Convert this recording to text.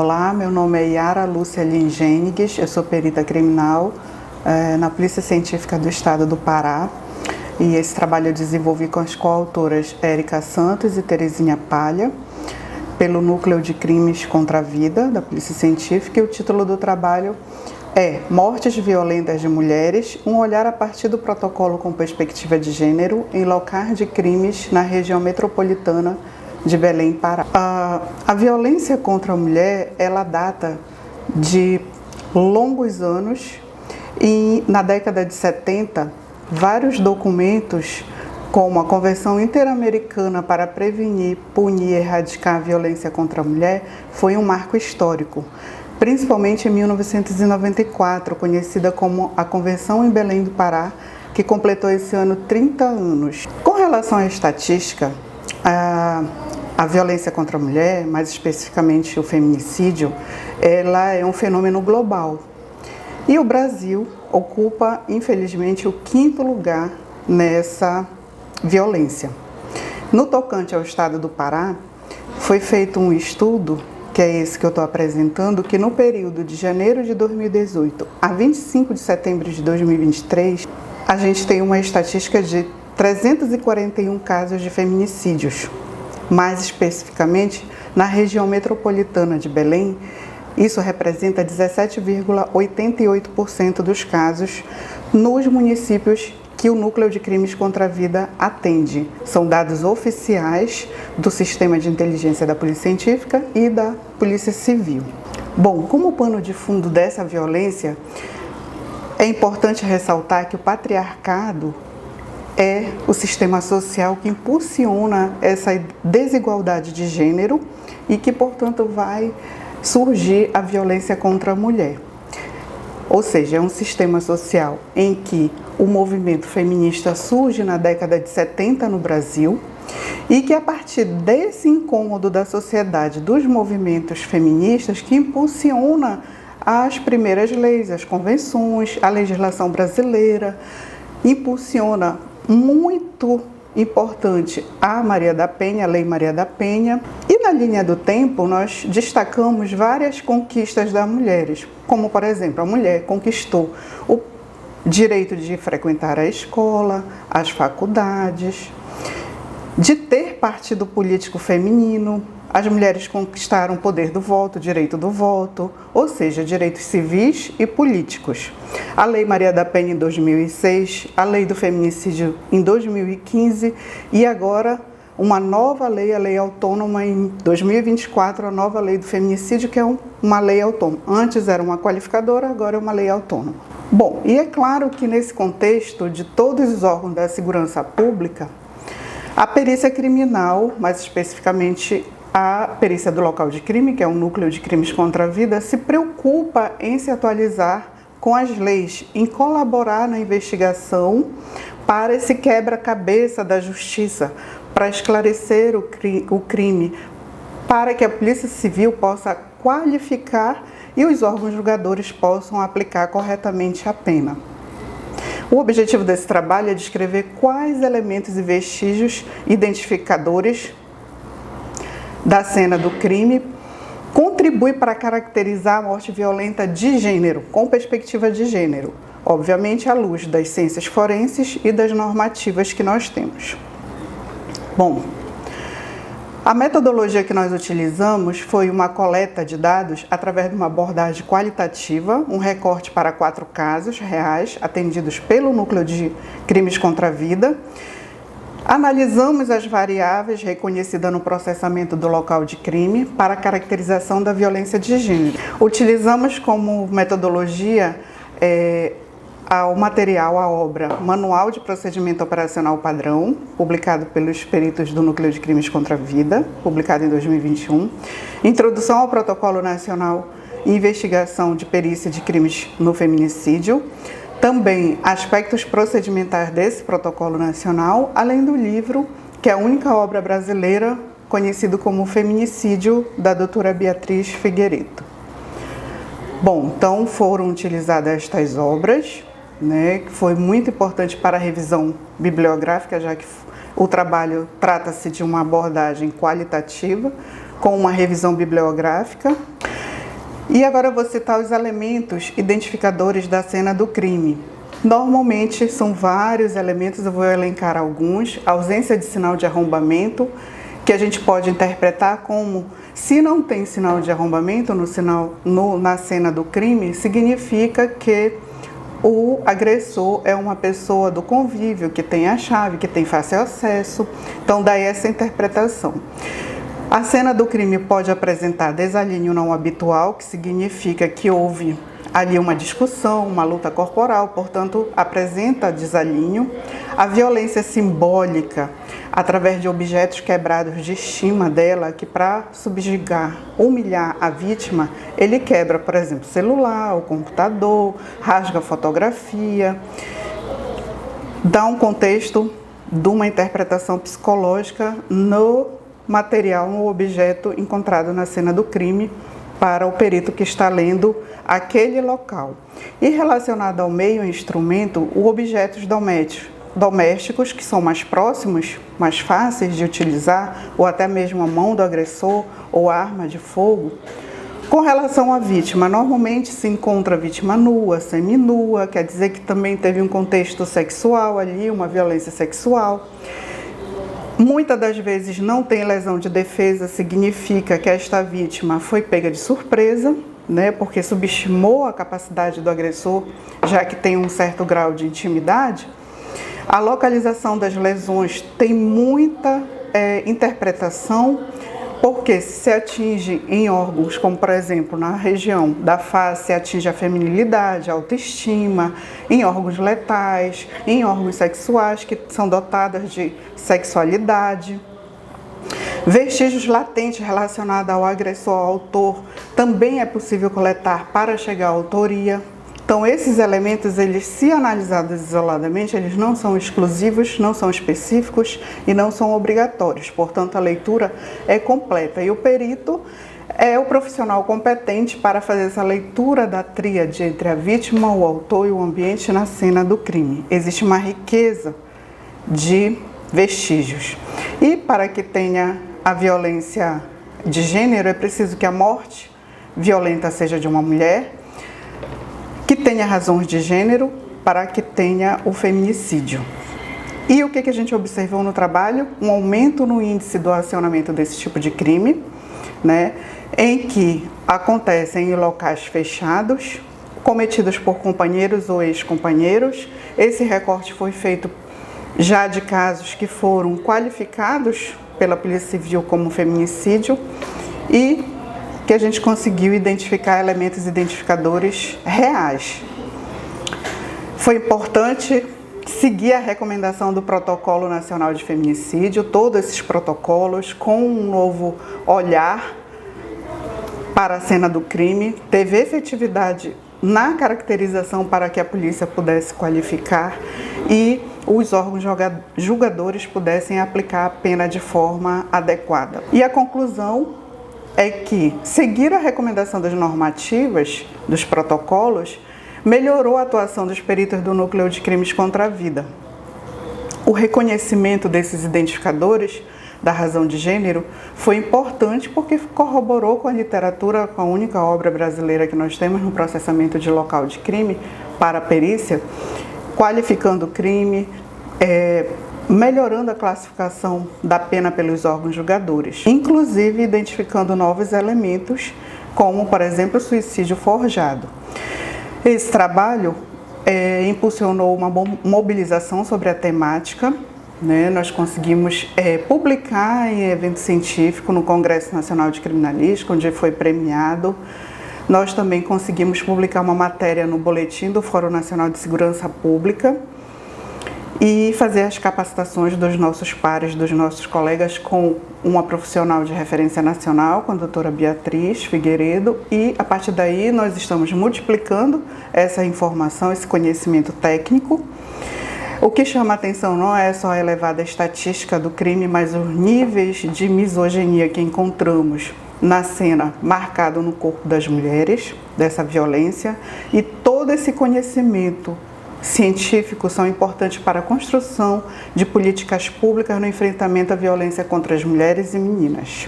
Olá, meu nome é Yara Lúcia Lingenes, eu sou perita criminal na Polícia Científica do Estado do Pará, e esse trabalho eu desenvolvi com as coautoras Érica Santos e Terezinha Palha, pelo Núcleo de Crimes contra a Vida da Polícia Científica, e o título do trabalho é Mortes Violentas de Mulheres, um olhar a partir do protocolo com perspectiva de gênero em locais de crimes na região metropolitana de Belém, Pará. A violência contra a mulher, ela data de longos anos, e na década de 70, vários documentos, como a Convenção Interamericana para Prevenir, Punir e Erradicar a Violência contra a Mulher, foi um marco histórico, principalmente em 1994, conhecida como a Convenção em Belém do Pará, que completou esse ano 30 anos. Com relação à estatística, a violência contra a mulher, mais especificamente o feminicídio, ela é um fenômeno global. E o Brasil ocupa, infelizmente, o 5º lugar nessa violência. No tocante ao estado do Pará, foi feito um estudo, que é esse que eu estou apresentando, que no período de janeiro de 2018 a 25 de setembro de 2023, a gente tem uma estatística de 341 casos de feminicídios. Mais especificamente, na região metropolitana de Belém, isso representa 17,88% dos casos nos municípios que o Núcleo de Crimes contra a Vida atende. São dados oficiais do Sistema de Inteligência da Polícia Científica e da Polícia Civil. Bom, como pano de fundo dessa violência, é importante ressaltar que o patriarcado é o sistema social que impulsiona essa desigualdade de gênero e que, portanto, vai surgir a violência contra a mulher. Ou seja, é um sistema social em que o movimento feminista surge na década de 70 no Brasil e que, a partir desse incômodo da sociedade, dos movimentos feministas, que impulsiona as primeiras leis, as convenções, a legislação brasileira, impulsiona muito importante a Maria da Penha, a Lei Maria da Penha. E na linha do tempo nós destacamos várias conquistas das mulheres, como por exemplo, a mulher conquistou o direito de frequentar a escola, as faculdades, de ter partido político feminino. As mulheres conquistaram o poder do voto, o direito do voto, ou seja, direitos civis e políticos. A Lei Maria da Penha em 2006, a Lei do Feminicídio em 2015 e agora uma nova lei, a Lei Autônoma em 2024, a nova Lei do Feminicídio, que é uma lei autônoma. Antes era uma qualificadora, agora é uma lei autônoma. Bom, e é claro que nesse contexto de todos os órgãos da segurança pública, a perícia criminal, mais especificamente a perícia do local de crime, que é o Núcleo de Crimes contra a Vida, se preocupa em se atualizar com as leis, em colaborar na investigação para esse quebra-cabeça da justiça, para esclarecer o crime, para que a Polícia Civil possa qualificar e os órgãos julgadores possam aplicar corretamente a pena. O objetivo desse trabalho é descrever quais elementos e vestígios identificadores da cena do crime contribui para caracterizar a morte violenta de gênero, com perspectiva de gênero, obviamente à luz das ciências forenses e das normativas que nós temos. Bom, a metodologia que nós utilizamos foi uma coleta de dados através de uma abordagem qualitativa, um recorte para 4 casos reais atendidos pelo Núcleo de Crimes contra a Vida. Analisamos as variáveis reconhecidas no processamento do local de crime para a caracterização da violência de gênero. Utilizamos como metodologia o material, a obra Manual de Procedimento Operacional Padrão, publicado pelos peritos do Núcleo de Crimes contra a Vida, publicado em 2021, Introdução ao Protocolo Nacional de Investigação de Perícia de Crimes no Feminicídio, também aspectos procedimentais desse protocolo nacional, além do livro, que é a única obra brasileira conhecido como Feminicídio, da doutora Beatriz Figueiredo. Bom, então foram utilizadas estas obras, que foi muito importante para a revisão bibliográfica, já que o trabalho trata-se de uma abordagem qualitativa, com uma revisão bibliográfica. E agora eu vou citar os elementos identificadores da cena do crime. Normalmente são vários elementos, eu vou elencar alguns. A ausência de sinal de arrombamento, que a gente pode interpretar como, se não tem sinal de arrombamento na cena do crime, significa que o agressor é uma pessoa do convívio, que tem a chave, que tem fácil acesso. Então, daí essa interpretação. A cena do crime pode apresentar desalinho não habitual, que significa que houve ali uma discussão, uma luta corporal, portanto, apresenta desalinho. A violência simbólica, através de objetos quebrados de estima dela, que para subjugar, humilhar a vítima, ele quebra, por exemplo, o celular, o computador, rasga a fotografia, dá um contexto de uma interpretação psicológica no material, no objeto encontrado na cena do crime, para o perito que está lendo aquele local. E relacionado ao meio e instrumento, os objetos domésticos, que são mais próximos, mais fáceis de utilizar, ou até mesmo a mão do agressor ou a arma de fogo. Com relação à vítima, normalmente se encontra a vítima nua, seminua, quer dizer que também teve um contexto sexual ali, uma violência sexual. Muitas das vezes não tem lesão de defesa, significa que esta vítima foi pega de surpresa, né, porque subestimou a capacidade do agressor, já que tem um certo grau de intimidade. A localização das lesões tem muita interpretação, porque se atinge em órgãos, como por exemplo na região da face, atinge a feminilidade, a autoestima, em órgãos letais, em órgãos sexuais que são dotados de sexualidade. Vestígios latentes relacionados ao agressor, ao autor, também é possível coletar para chegar à autoria. Então, esses elementos, eles, se analisados isoladamente, eles não são exclusivos, não são específicos e não são obrigatórios. Portanto, a leitura é completa. E o perito é o profissional competente para fazer essa leitura da tríade entre a vítima, o autor e o ambiente na cena do crime. Existe uma riqueza de vestígios. E para que tenha a violência de gênero, é preciso que a morte violenta seja de uma mulher, que tenha razões de gênero, para que tenha o feminicídio. E o que a gente observou no trabalho? Um aumento no índice do acionamento desse tipo de crime, né, em que acontecem em locais fechados, cometidos por companheiros ou ex-companheiros. Esse recorte foi feito já de casos que foram qualificados pela Polícia Civil como feminicídio e que a gente conseguiu identificar elementos identificadores reais. Foi importante seguir a recomendação do Protocolo Nacional de Feminicídio, todos esses protocolos com um novo olhar para a cena do crime, teve efetividade na caracterização para que a polícia pudesse qualificar e os órgãos julgadores pudessem aplicar a pena de forma adequada. E a conclusão é que seguir a recomendação das normativas, dos protocolos, melhorou a atuação dos peritos do Núcleo de Crimes contra a Vida. O reconhecimento desses identificadores da razão de gênero foi importante porque corroborou com a literatura, com a única obra brasileira que nós temos no processamento de local de crime para a perícia, qualificando o crime, melhorando a classificação da pena pelos órgãos julgadores, inclusive identificando novos elementos, como, por exemplo, o suicídio forjado. Esse trabalho impulsionou uma mobilização sobre a temática, né? Nós conseguimos publicar em evento científico no Congresso Nacional de Criminalística, onde foi premiado. Nós também conseguimos publicar uma matéria no boletim do Fórum Nacional de Segurança Pública e fazer as capacitações dos nossos pares, dos nossos colegas, com uma profissional de referência nacional, com a doutora Beatriz Figueiredo, e a partir daí nós estamos multiplicando essa informação, esse conhecimento técnico. O que chama a atenção não é só a elevada estatística do crime, mas os níveis de misoginia que encontramos na cena marcado no corpo das mulheres, dessa violência, e todo esse conhecimento científicos são importantes para a construção de políticas públicas no enfrentamento à violência contra as mulheres e meninas.